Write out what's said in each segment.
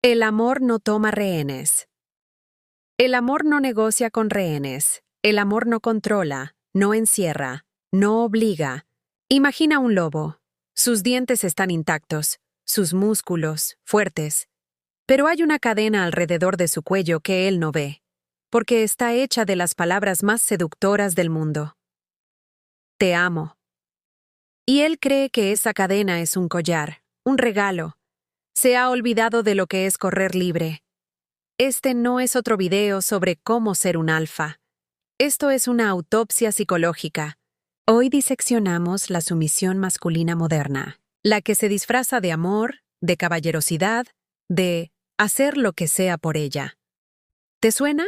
El amor no toma rehenes. El amor no negocia con rehenes. El amor no controla, no encierra, no obliga. Imagina un lobo. Sus dientes están intactos, sus músculos, fuertes. Pero hay una cadena alrededor de su cuello que él no ve, porque está hecha de las palabras más seductoras del mundo. Te amo. Y él cree que esa cadena es un collar, un regalo. Se ha olvidado de lo que es correr libre. Este no es otro video sobre cómo ser un alfa. Esto es una autopsia psicológica. Hoy diseccionamos la sumisión masculina moderna, la que se disfraza de amor, de caballerosidad, de hacer lo que sea por ella. ¿Te suena?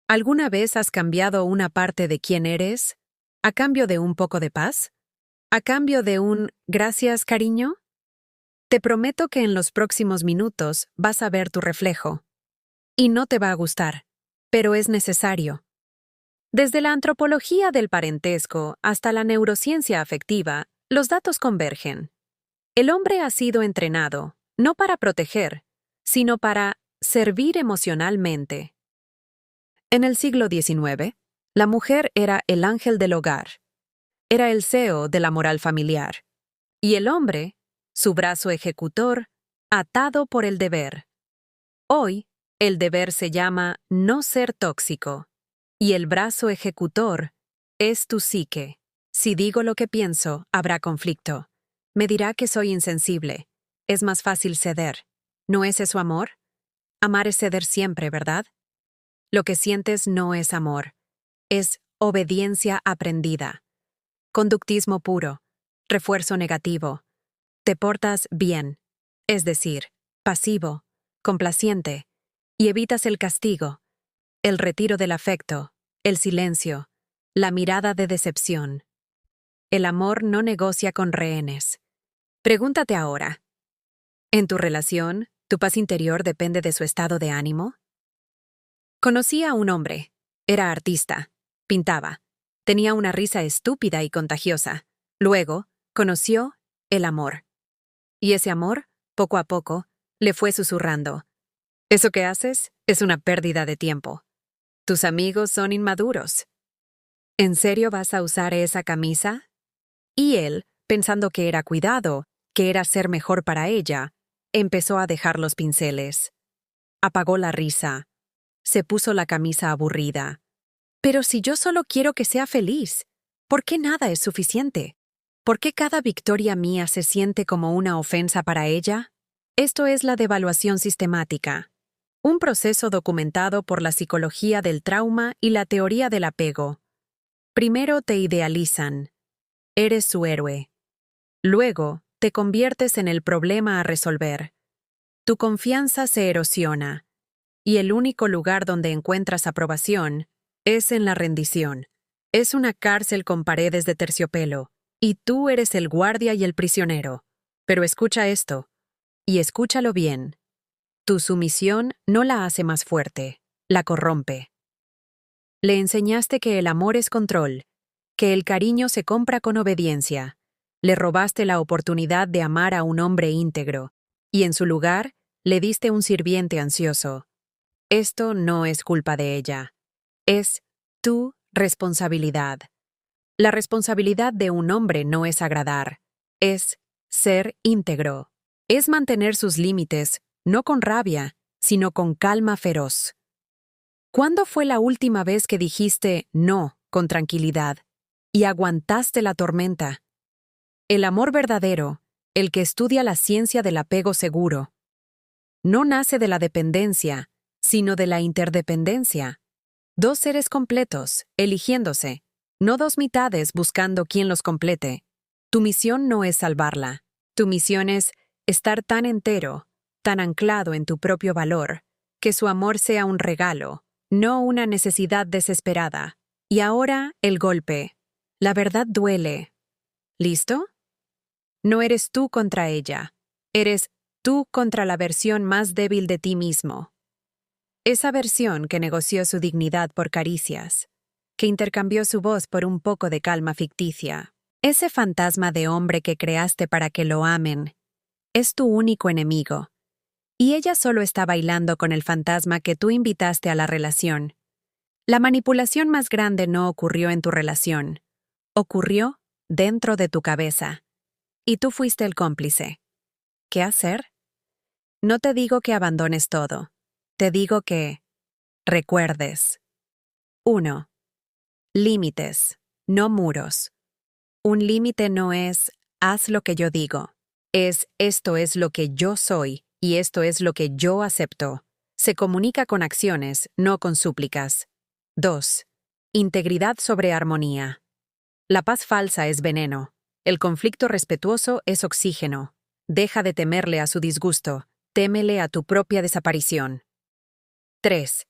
¿Alguna vez has cambiado una parte de quién eres a cambio de un poco de paz? ¿A cambio de un gracias, cariño? Te prometo que en los próximos minutos vas a ver tu reflejo. Y no te va a gustar, pero es necesario. Desde la antropología del parentesco hasta la neurociencia afectiva, los datos convergen. El hombre ha sido entrenado, no para proteger, sino para servir emocionalmente. En el siglo XIX, la mujer era el ángel del hogar, era el CEO de la moral familiar, y el hombre, su brazo ejecutor, atado por el deber. Hoy, el deber se llama no ser tóxico, y el brazo ejecutor es tu psique. Si digo lo que pienso, habrá conflicto. Me dirá que soy insensible. Es más fácil ceder. ¿No es eso amor? Amar es ceder siempre, ¿verdad? Lo que sientes no es amor. Es obediencia aprendida. Conductismo puro. Refuerzo negativo. Te portas bien, es decir, pasivo, complaciente, y evitas el castigo, el retiro del afecto, el silencio, la mirada de decepción. El amor no negocia con rehenes. Pregúntate ahora, ¿en tu relación, tu paz interior depende de su estado de ánimo? Conocí a un hombre. Era artista. Pintaba. Tenía una risa estúpida y contagiosa. Luego, conoció el amor. Y ese amor, poco a poco, le fue susurrando. Eso que haces es una pérdida de tiempo. Tus amigos son inmaduros. ¿En serio vas a usar esa camisa? Y él, pensando que era cuidado, que era ser mejor para ella, empezó a dejar los pinceles. Apagó la risa. Se puso la camisa aburrida. Pero si yo solo quiero que sea feliz, ¿por qué nada es suficiente? ¿Por qué cada victoria mía se siente como una ofensa para ella? Esto es la devaluación sistemática, un proceso documentado por la psicología del trauma y la teoría del apego. Primero te idealizan. Eres su héroe. Luego, te conviertes en el problema a resolver. Tu confianza se erosiona, y el único lugar donde encuentras aprobación es en la rendición. Es una cárcel con paredes de terciopelo. Y tú eres el guardia y el prisionero. Pero escucha esto, y escúchalo bien. Tu sumisión no la hace más fuerte, la corrompe. Le enseñaste que el amor es control, que el cariño se compra con obediencia. Le robaste la oportunidad de amar a un hombre íntegro, y en su lugar, le diste un sirviente ansioso. Esto no es culpa de ella. Es tu responsabilidad. La responsabilidad de un hombre no es agradar, es ser íntegro, es mantener sus límites, no con rabia, sino con calma feroz. ¿Cuándo fue la última vez que dijiste no con tranquilidad y aguantaste la tormenta? El amor verdadero, el que estudia la ciencia del apego seguro, no nace de la dependencia, sino de la interdependencia. Dos seres completos, eligiéndose. No dos mitades buscando quién los complete. Tu misión no es salvarla. Tu misión es estar tan entero, tan anclado en tu propio valor, que su amor sea un regalo, no una necesidad desesperada. Y ahora, el golpe. La verdad duele. ¿Listo? No eres tú contra ella. Eres tú contra la versión más débil de ti mismo. Esa versión que negoció su dignidad por caricias, que intercambió su voz por un poco de calma ficticia. Ese fantasma de hombre que creaste para que lo amen, es tu único enemigo. Y ella solo está bailando con el fantasma que tú invitaste a la relación. La manipulación más grande no ocurrió en tu relación. Ocurrió dentro de tu cabeza. Y tú fuiste el cómplice. ¿Qué hacer? No te digo que abandones todo. Te digo que recuerdes. 1. Límites, no muros. Un límite no es haz lo que yo digo. Es esto es lo que yo soy y esto es lo que yo acepto. Se comunica con acciones, no con súplicas. 2. Integridad sobre armonía. La paz falsa es veneno. El conflicto respetuoso es oxígeno. Deja de temerle a su disgusto. Témele a tu propia desaparición. 3.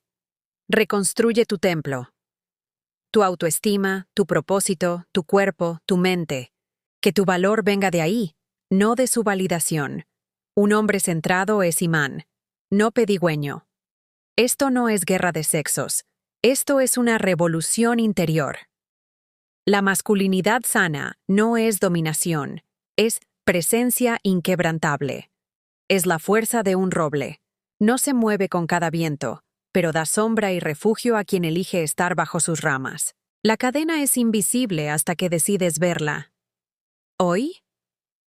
Reconstruye tu templo. Tu autoestima, tu propósito, tu cuerpo, tu mente. Que tu valor venga de ahí, no de su validación. Un hombre centrado es imán, no pedigüeño. Esto no es guerra de sexos. Esto es una revolución interior. La masculinidad sana no es dominación, es presencia inquebrantable. Es la fuerza de un roble. No se mueve con cada viento, pero da sombra y refugio a quien elige estar bajo sus ramas. La cadena es invisible hasta que decides verla. ¿Hoy?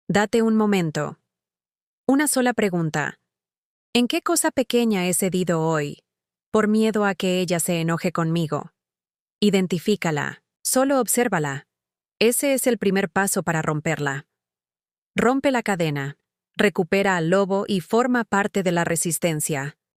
Date un momento. Una sola pregunta. ¿En qué cosa pequeña he cedido hoy, por miedo a que ella se enoje conmigo? Identifícala, solo obsérvala. Ese es el primer paso para romperla. Rompe la cadena, recupera al lobo y forma parte de la resistencia.